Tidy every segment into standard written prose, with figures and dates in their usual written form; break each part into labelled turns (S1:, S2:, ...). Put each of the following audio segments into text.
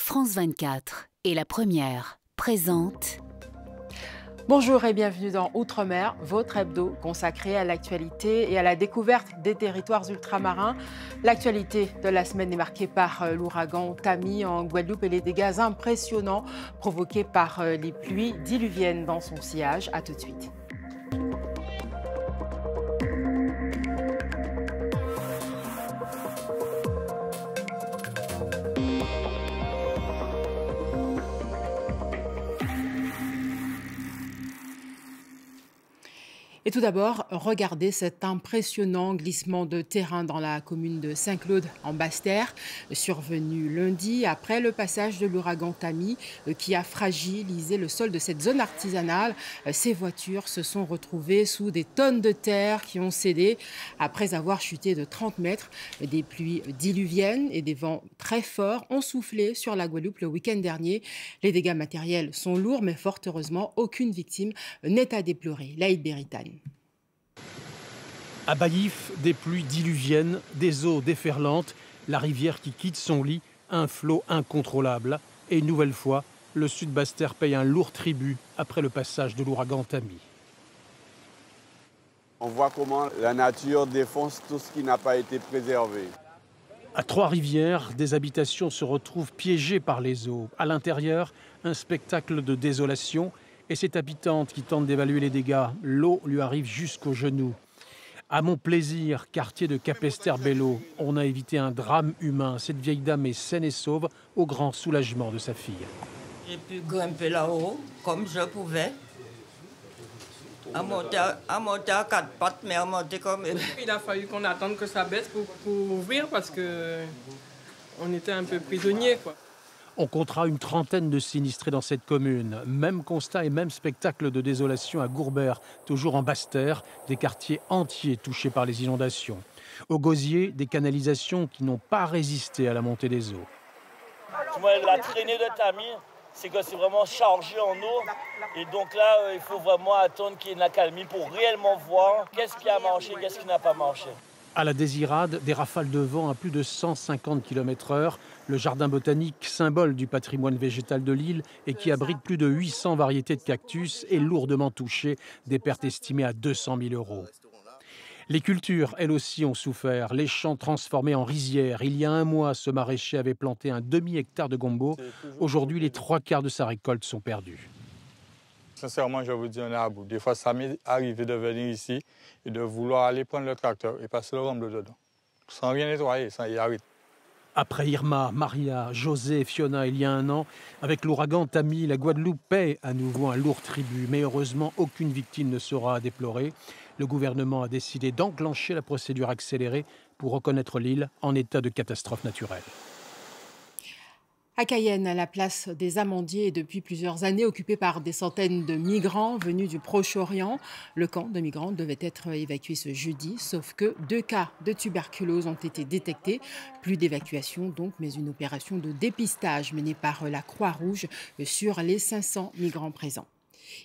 S1: France 24 et La Première présente.
S2: Bonjour et bienvenue dans Outre-mer, votre hebdo consacré à l'actualité et à la découverte des territoires ultramarins. L'actualité de la semaine est marquée par l'ouragan Tammy en Guadeloupe et les dégâts impressionnants provoqués par les pluies diluviennes dans son sillage. A tout de suite. Et tout d'abord, regardez cet impressionnant glissement de terrain dans la commune de Saint-Claude en Basse-Terre, survenu lundi après le passage de l'ouragan Tammy qui a fragilisé le sol de cette zone artisanale. Ces voitures se sont retrouvées sous des tonnes de terre qui ont cédé après avoir chuté de 30 mètres. Des pluies diluviennes et des vents très forts ont soufflé sur la Guadeloupe le week-end dernier. Les dégâts matériels sont lourds, mais fort heureusement, aucune victime n'est à déplorer. Laïd Béritane.
S3: À Baillif, des pluies diluviennes, des eaux déferlantes, la rivière qui quitte son lit, un flot incontrôlable. Et une nouvelle fois, le sud Basse-Terre paye un lourd tribut après le passage de l'ouragan Tammy.
S4: On voit comment la nature défonce tout ce qui n'a pas été préservé.
S3: À Trois-Rivières, des habitations se retrouvent piégées par les eaux. À l'intérieur, un spectacle de désolation. Et cette habitante qui tente d'évaluer les dégâts, l'eau lui arrive jusqu'aux genoux. À Montplaisir, quartier de Capesterre-Bello, on a évité un drame humain. Cette vieille dame est saine et sauve, au grand soulagement de sa fille.
S5: J'ai pu grimper là-haut, comme je pouvais. À monter à quatre pattes, mais à monter comme...
S6: Il a fallu qu'on attende que ça baisse pour ouvrir, parce qu'on était un peu prisonniers, quoi.
S3: On comptera une trentaine de sinistrés dans cette commune. Même constat et même spectacle de désolation à Gourbert, toujours en Basse-Terre, des quartiers entiers touchés par les inondations. Au Gosier, des canalisations qui n'ont pas résisté à la montée des eaux.
S7: La traînée de Tammy, c'est que c'est vraiment chargé en eau. Et donc là, il faut vraiment attendre qu'il y ait de la calmie pour réellement voir qu'est-ce qui a marché, qu'est-ce qui n'a pas marché.
S3: À la Désirade, des rafales de vent à plus de 150 km/h. Le jardin botanique, symbole du patrimoine végétal de l'île et qui abrite plus de 800 variétés de cactus, est lourdement touché, des pertes estimées à 200 000 €. Les cultures, elles aussi, ont souffert. Les champs transformés en rizières. Il y a un mois, ce maraîcher avait planté un demi-hectare de gombo. Aujourd'hui, les 3/4 de sa récolte sont perdus.
S8: Sincèrement, je vous dis, on est à bout. Des fois, ça m'est arrivé de venir ici et de vouloir aller prendre le tracteur et passer le remblai dedans. Sans rien nettoyer, sans y arrêter.
S3: Après Irma, Maria, José et Fiona il y a un an, avec l'ouragan Tammy, la Guadeloupe paie à nouveau un lourd tribut. Mais heureusement, aucune victime ne sera à déplorer. Le gouvernement a décidé d'enclencher la procédure accélérée pour reconnaître l'île en état de catastrophe naturelle.
S2: À Cayenne, la place des Amandiers est depuis plusieurs années occupée par des centaines de migrants venus du Proche-Orient. Le camp de migrants devait être évacué ce jeudi, sauf que 2 cas de tuberculose ont été détectés. Plus d'évacuation donc, mais une opération de dépistage menée par la Croix-Rouge sur les 500 migrants présents.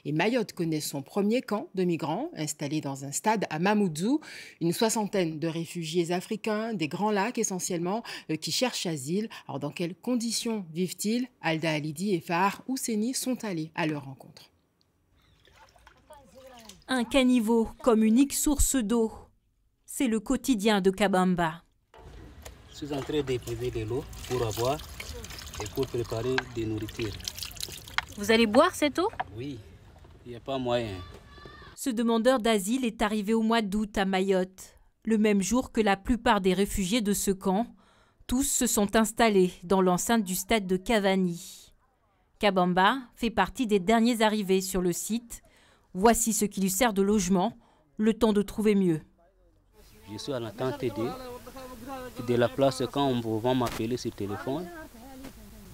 S2: Et Mayotte connaît son premier camp de migrants installé dans un stade à Mamoudzou. Une soixantaine de réfugiés africains des Grands Lacs essentiellement qui cherchent asile. Alors dans quelles conditions vivent-ils? Alda Alidi et Fahar Ousseni sont allés à leur rencontre.
S9: Un caniveau comme unique source d'eau. C'est le quotidien de Kabamba.
S10: Je suis en train d'épuiser de l'eau pour boire et pour préparer des nourritures.
S9: Vous allez boire cette eau?
S10: Oui. Il n'y a pas moyen.
S9: Ce demandeur d'asile est arrivé au mois d'août à Mayotte, le même jour que la plupart des réfugiés de ce camp. Tous se sont installés dans l'enceinte du stade de Cavani. Kabamba fait partie des derniers arrivés sur le site. Voici ce qui lui sert de logement, le temps de trouver mieux.
S10: Je suis à l'attente de la place quand on va m'appeler sur téléphone.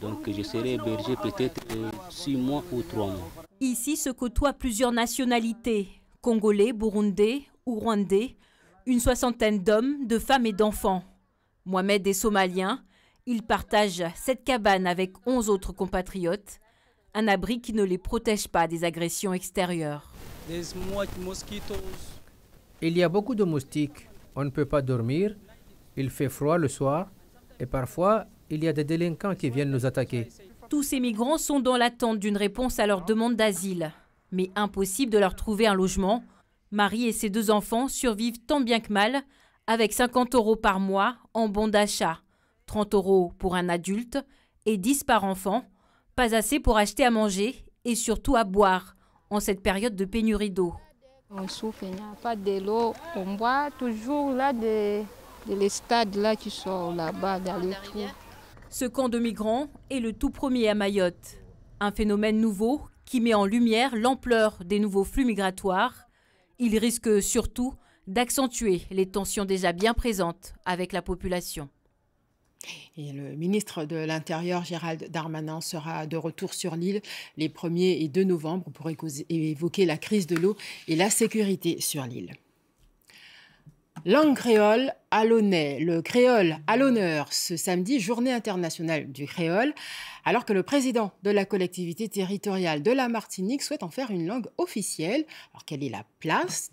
S10: Donc je serai hébergé peut-être 6 mois ou 3 mois.
S9: Ici se côtoient plusieurs nationalités, congolais, burundais ou rwandais, une soixantaine d'hommes, de femmes et d'enfants. Mohamed est somalien, il partage cette cabane avec 11 autres compatriotes, un abri qui ne les protège pas des agressions extérieures.
S11: Il y a beaucoup de moustiques, on ne peut pas dormir, il fait froid le soir et parfois il y a des délinquants qui viennent nous attaquer.
S9: Tous ces migrants sont dans l'attente d'une réponse à leur demande d'asile. Mais impossible de leur trouver un logement. Marie et ses 2 enfants survivent tant bien que mal, avec 50 € par mois en bon d'achat, 30 € pour un adulte et 10 par enfant, pas assez pour acheter à manger et surtout à boire en cette période de pénurie d'eau.
S12: On souffre, il n'y a pas de l'eau, on boit toujours là les stades là qui sont là-bas dans le trou.
S9: Ce camp de migrants est le tout premier à Mayotte, un phénomène nouveau qui met en lumière l'ampleur des nouveaux flux migratoires. Il risque surtout d'accentuer les tensions déjà bien présentes avec la population.
S2: Et le ministre de l'Intérieur, Gérald Darmanin, sera de retour sur l'île les 1er et 2 novembre pour évoquer la crise de l'eau et la sécurité sur l'île. Langue créole à l'honneur. Le créole à l'honneur ce samedi, journée internationale du créole, alors que le président de la collectivité territoriale de la Martinique souhaite en faire une langue officielle. Alors quelle est la place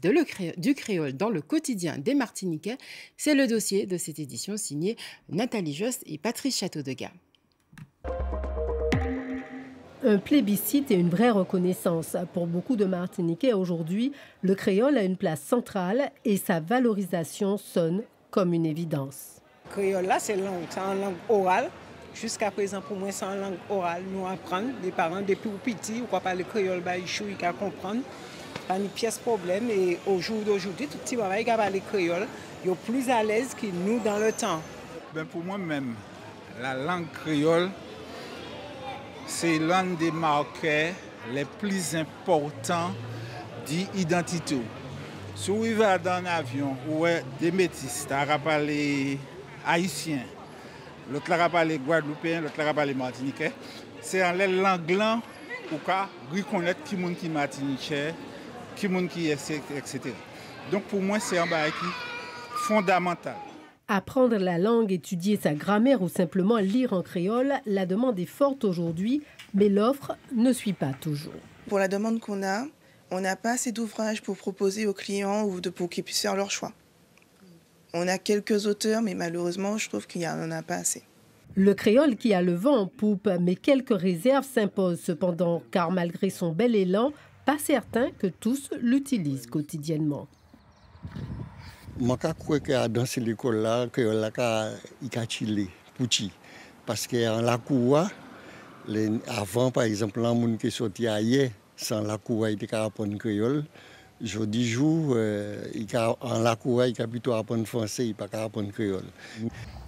S2: du créole dans le quotidien des Martiniquais? C'est le dossier de cette édition signé Nathalie Jost et Patrice Chateaudegat.
S13: Un plébiscite et une vraie reconnaissance. Pour beaucoup de Martiniquais aujourd'hui, le créole a une place centrale et sa valorisation sonne comme une évidence.
S14: Le créole là, c'est en langue orale. Jusqu'à présent, pour moi, c'est en langue orale. Nous apprenons, les parents, depuis petits, on ne parle créole, ils peuvent comprendre. Pas une pièce problème. Et au jour d'aujourd'hui, tout petit qui parle créole, ils sont plus à l'aise que nous dans le temps.
S15: Pour moi-même, la langue créole, c'est l'un des marqueurs les plus importants d'identité. Si vous allez dans un avion, où des métis, tu parlé haïtien, l'autre va parler guadeloupéen, l'autre va parler martiniquais, c'est en les langues où on reconnaît qui est qui martiniquais, qui est qui est, etc. Donc pour moi, c'est un bagage fondamental.
S13: Apprendre la langue, étudier sa grammaire ou simplement lire en créole, la demande est forte aujourd'hui, mais l'offre ne suit pas toujours.
S16: Pour la demande qu'on a, on n'a pas assez d'ouvrages pour proposer aux clients ou pour qu'ils puissent faire leur choix. On a quelques auteurs, mais malheureusement, je trouve qu'il n'y en a pas assez.
S13: Le créole qui a le vent en poupe, mais quelques réserves s'imposent cependant, car malgré son bel élan, pas certain que tous l'utilisent quotidiennement.
S17: Je crois que dans cette école-là, il y a chillé, parce qu'en la cour, avant, par exemple, les gens qui sortaient ailleurs, sans la cour, ils étaient apprendre créole. Aujourd'hui, en la cour, ils ont plutôt apprendre français, ils ne pas apprendre créole.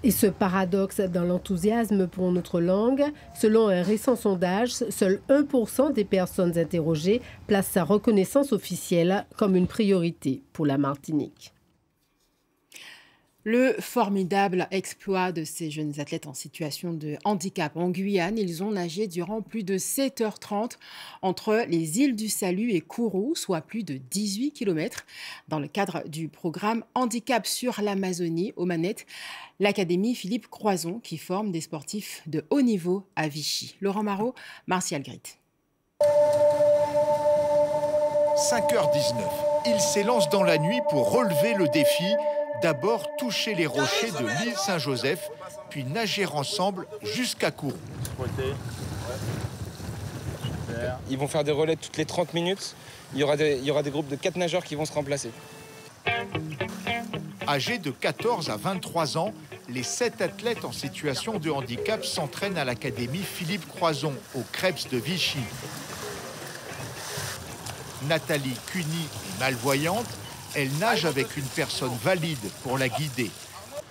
S13: Et ce paradoxe dans l'enthousiasme pour notre langue, selon un récent sondage, seul 1% des personnes interrogées placent sa reconnaissance officielle comme une priorité pour la Martinique.
S2: Le formidable exploit de ces jeunes athlètes en situation de handicap en Guyane. Ils ont nagé durant plus de 7h30 entre les îles du Salut et Kourou, soit plus de 18 km. Dans le cadre du programme Handicap sur l'Amazonie, aux manettes, l'Académie Philippe Croison qui forme des sportifs de haut niveau à Vichy. Laurent Marot, Martial Grit.
S18: 5h19, ils s'élancent dans la nuit pour relever le défi. D'abord toucher les rochers de l'île Saint-Joseph, puis nager ensemble jusqu'à Kourou.
S19: Ils vont faire des relais toutes les 30 minutes. Il y aura des groupes de 4 nageurs qui vont se remplacer.
S18: Âgés de 14 à 23 ans, les 7 athlètes en situation de handicap s'entraînent à l'Académie Philippe Croison, au Crêpes de Vichy. Nathalie Cuny est malvoyante. Elle nage avec une personne valide pour la guider.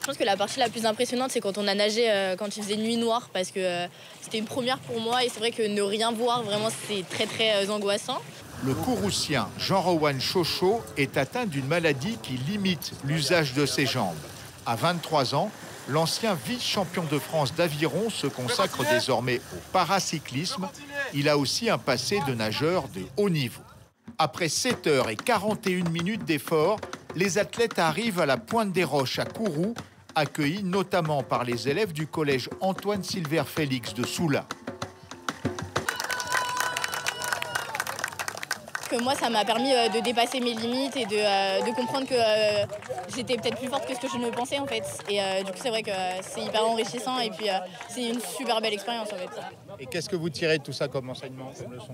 S20: Je pense que la partie la plus impressionnante, c'est quand on a nagé quand il faisait nuit noire, parce que c'était une première pour moi et c'est vrai que ne rien voir, vraiment, c'est très très angoissant.
S18: Le Kourousien Jean-Rowan Chocho est atteint d'une maladie qui limite l'usage de ses jambes. À 23 ans, l'ancien vice-champion de France d'aviron se consacre désormais au paracyclisme. Il a aussi un passé de nageur de haut niveau. Après 7h41 d'effort, les athlètes arrivent à la Pointe des Roches à Kourou, accueillis notamment par les élèves du collège Antoine Silver Félix de Soula.
S20: que moi, ça m'a permis de dépasser mes limites et de comprendre que j'étais peut-être plus forte que ce que je ne pensais en fait. Et du coup, c'est vrai que c'est hyper enrichissant et puis c'est une super belle expérience en fait.
S18: Et qu'est-ce que vous tirez de tout ça comme enseignement, comme leçon?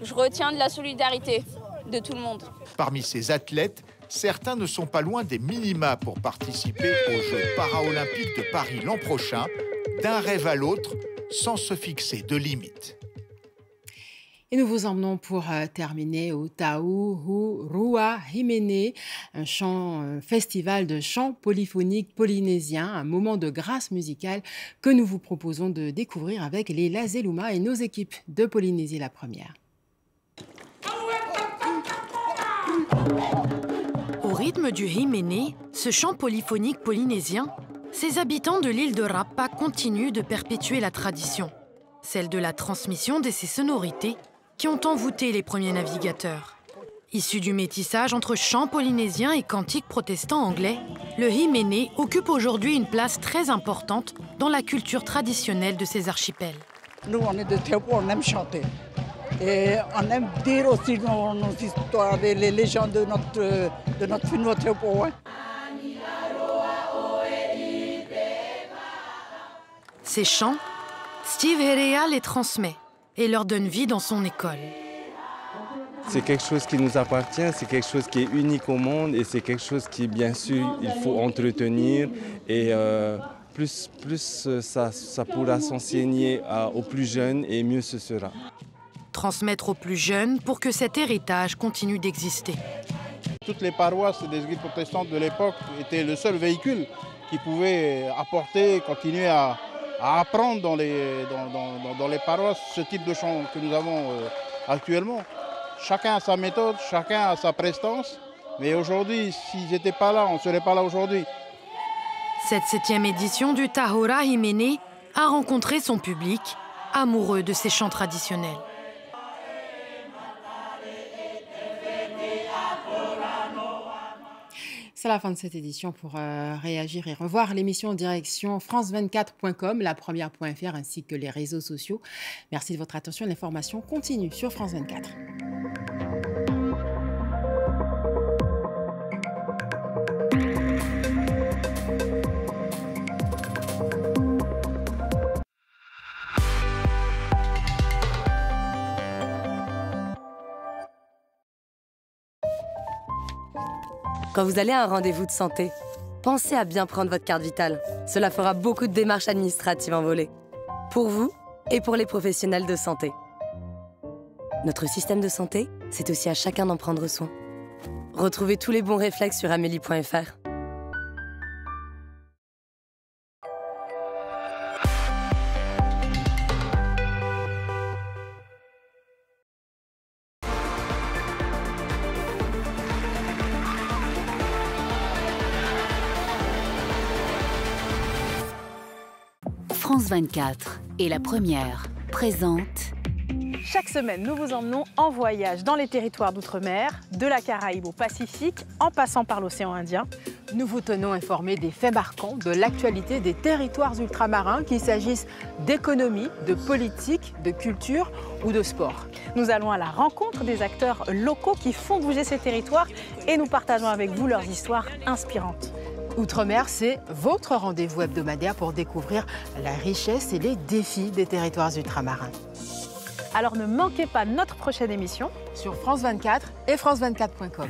S21: Je retiens de la solidarité de tout le monde.
S18: Parmi ces athlètes, certains ne sont pas loin des minima pour participer aux Jeux paralympiques de Paris l'an prochain, d'un rêve à l'autre, sans se fixer de limites.
S2: Et nous vous emmenons pour terminer au Taurua Himene, un festival de chants polyphoniques polynésiens, un moment de grâce musicale que nous vous proposons de découvrir avec les Lazeluma et nos équipes de Polynésie la première.
S22: Au rythme du Himene, ce chant polyphonique polynésien, ces habitants de l'île de Rapa continuent de perpétuer la tradition, celle de la transmission de ces sonorités qui ont envoûté les premiers navigateurs. Issu du métissage entre chants polynésiens et cantiques protestants anglais, le Himene occupe aujourd'hui une place très importante dans la culture traditionnelle de ces archipels.
S23: Nous, on est de Théopo, on aime chanter. Et on aime dire aussi nos histoires, les légendes de notre film Théopo.
S22: Ces chants, Steve Herea les transmet et leur donne vie dans son école.
S24: C'est quelque chose qui nous appartient, c'est quelque chose qui est unique au monde et c'est quelque chose qui, bien sûr, il faut entretenir. Et plus ça pourra s'enseigner aux plus jeunes et mieux ce sera.
S22: Transmettre aux plus jeunes pour que cet héritage continue d'exister.
S25: Toutes les paroisses des églises protestantes de l'époque étaient le seul véhicule qui pouvait apporter, continuer à apprendre dans les paroisses ce type de chant que nous avons actuellement. Chacun a sa méthode, chacun a sa prestance, mais aujourd'hui, s'ils n'étaient pas là, on ne serait pas là aujourd'hui.
S22: Cette 7e édition du Taurua Himene a rencontré son public, amoureux de ces chants traditionnels.
S2: C'est la fin de cette édition. Pour réagir et revoir l'émission en direction france24.com, la première.fr ainsi que les réseaux sociaux. Merci de votre attention. L'information continue sur France 24.
S26: Quand vous allez à un rendez-vous de santé, pensez à bien prendre votre carte vitale. Cela fera beaucoup de démarches administratives envolées. Pour vous et pour les professionnels de santé. Notre système de santé, c'est aussi à chacun d'en prendre soin. Retrouvez tous les bons réflexes sur amélie.fr.
S1: France 24 et la première présente.
S27: Chaque semaine, nous vous emmenons en voyage dans les territoires d'outre-mer, de la Caraïbe au Pacifique, en passant par l'océan Indien.
S2: Nous vous tenons informés des faits marquants de l'actualité des territoires ultramarins, qu'il s'agisse d'économie, de politique, de culture ou de sport.
S27: Nous allons à la rencontre des acteurs locaux qui font bouger ces territoires et nous partageons avec vous leurs histoires inspirantes.
S2: Outre-mer, c'est votre rendez-vous hebdomadaire pour découvrir la richesse et les défis des territoires ultramarins.
S27: Alors ne manquez pas notre prochaine émission
S2: sur France 24 et France24.com.